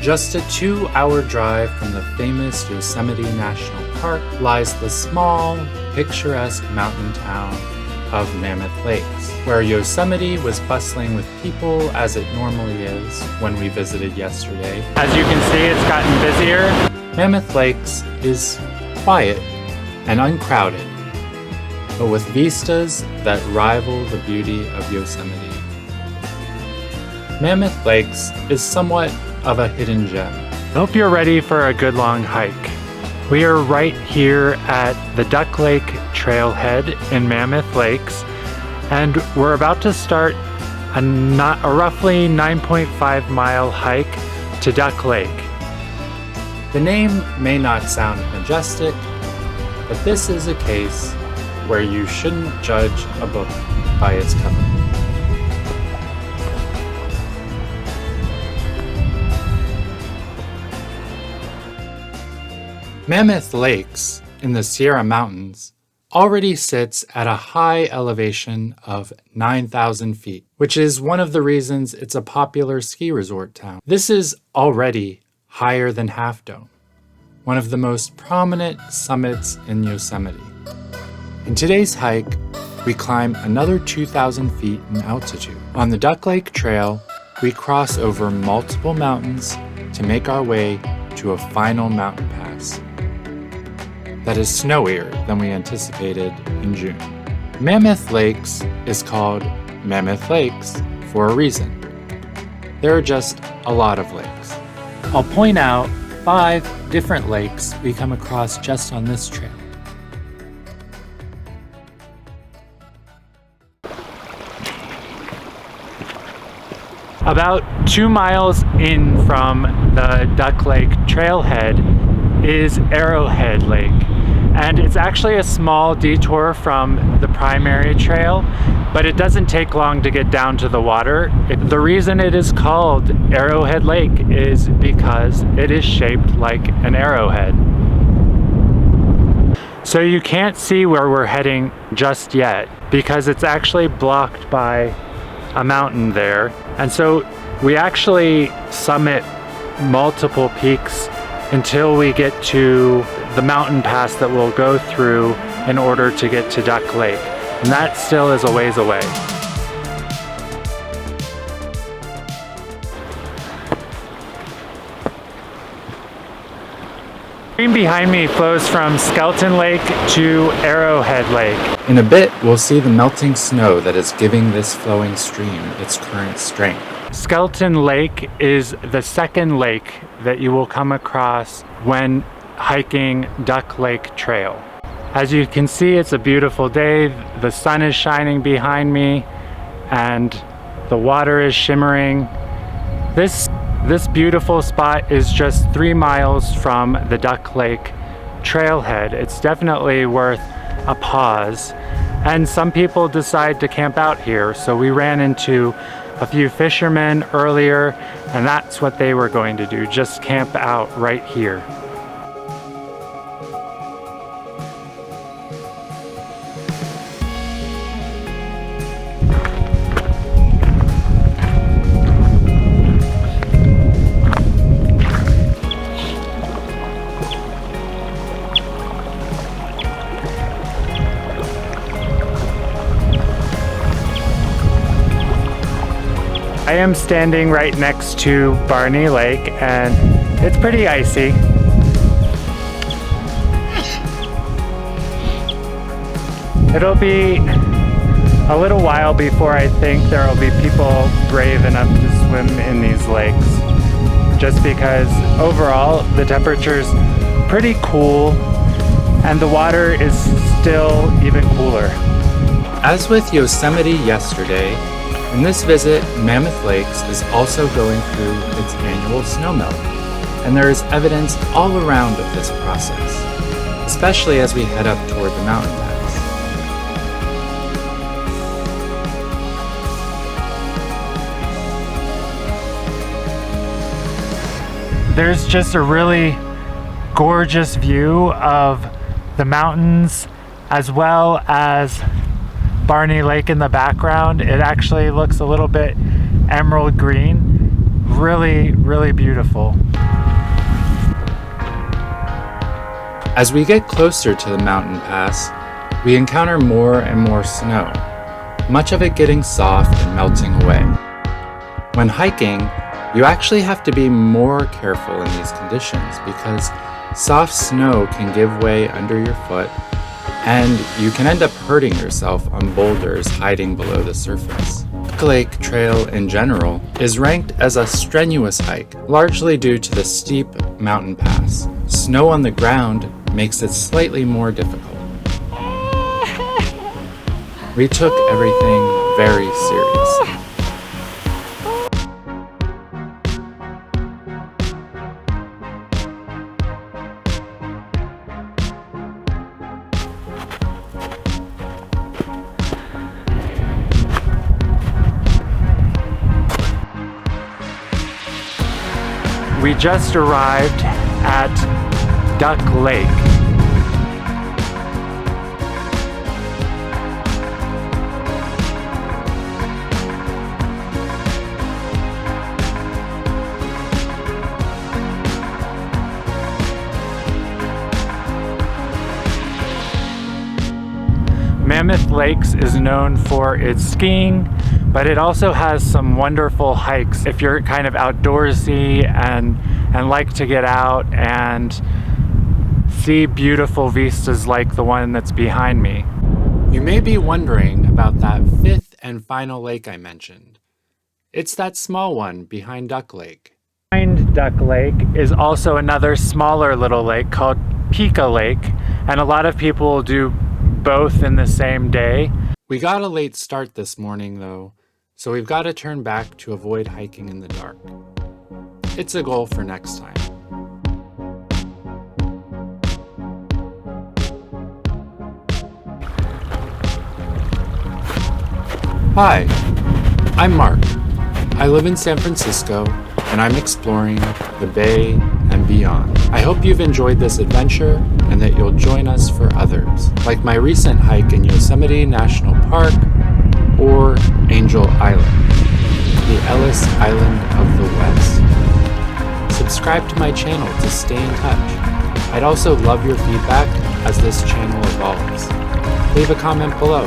Just a 2-hour drive from the famous Yosemite National Park lies the small, picturesque mountain town of Mammoth Lakes, where Yosemite was bustling with people as it normally is when we visited yesterday. As you can see, it's gotten busier. Mammoth Lakes is quiet and uncrowded, but with vistas that rival the beauty of Yosemite. Mammoth Lakes is somewhat of a hidden gem. I hope you're ready for a good long hike. We are right here at the Duck Lake Trailhead in Mammoth Lakes, and we're about to start a roughly 9.5 mile hike to Duck Lake. The name may not sound majestic, but this is a case where you shouldn't judge a book by its cover. Mammoth Lakes in the Sierra Mountains already sits at a high elevation of 9,000 feet, which is one of the reasons it's a popular ski resort town. This is already higher than Half Dome, one of the most prominent summits in Yosemite. In today's hike, we climb another 2,000 feet in altitude. On the Duck Lake Trail, we cross over multiple mountains to make our way to a final mountain pass that is snowier than we anticipated in June. Mammoth Lakes is called Mammoth Lakes for a reason. There are just a lot of lakes. I'll point out 5 different lakes we come across just on this trail. About 2 miles in from the Duck Lake Trailhead is Arrowhead Lake, and it's actually a small detour from the primary trail, but it doesn't take long to get down to the water. The reason it is called Arrowhead Lake is because it is shaped like an arrowhead. So you can't see where we're heading just yet because it's actually blocked by a mountain there, and so we actually summit multiple peaks until we get to the mountain pass that we'll go through in order to get to Duck Lake. And that still is a ways away. The stream behind me flows from Skeleton Lake to Arrowhead Lake. In a bit, we'll see the melting snow that is giving this flowing stream its current strength. Skeleton Lake is the second lake that you will come across when hiking Duck Lake Trail. As you can see, it's a beautiful day. The sun is shining behind me and the water is shimmering. This beautiful spot is just 3 miles from the Duck Lake Trailhead. It's definitely worth a pause, and some people decide to camp out here. So we ran into a few fishermen earlier, and that's what they were going to do, just camp out right here. I am standing right next to Barney Lake, and it's pretty icy. It'll be a little while before I think there will be people brave enough to swim in these lakes, just because overall the temperature's pretty cool and the water is still even cooler. As with Yosemite yesterday, in this visit, Mammoth Lakes is also going through its annual snowmelt, and there is evidence all around of this process, especially as we head up toward the mountain pass. There's just a really gorgeous view of the mountains as well as Barney Lake in the background. It actually looks a little bit emerald green. really, really beautiful. As we get closer to the mountain pass, we encounter more and more snow, much of it getting soft and melting away. When hiking, you actually have to be more careful in these conditions because soft snow can give way under your foot and you can end up hurting yourself on boulders hiding below the surface. Mammoth Lake Trail in general is ranked as a strenuous hike, largely due to the steep mountain pass. Snow on the ground makes it slightly more difficult. We took everything very seriously. We just arrived at Duck Lake. Mammoth Lakes is known for its skiing, but it also has some wonderful hikes if you're kind of outdoorsy and like to get out and see beautiful vistas like the one that's behind me. You may be wondering about that fifth and final lake I mentioned. It's that small one behind Duck Lake. Behind Duck Lake is also another smaller little lake called Pika Lake, and a lot of people do both in the same day. We got a late start this morning though, so we've got to turn back to avoid hiking in the dark. It's a goal for next time. Hi, I'm Mark. I live in San Francisco and I'm exploring the Bay and beyond. I hope you've enjoyed this adventure and that you'll join us for others, like my recent hike in Yosemite National Park or Angel Island, the Ellis Island of the West. Subscribe to my channel to stay in touch. I'd also love your feedback as this channel evolves. Leave a comment below.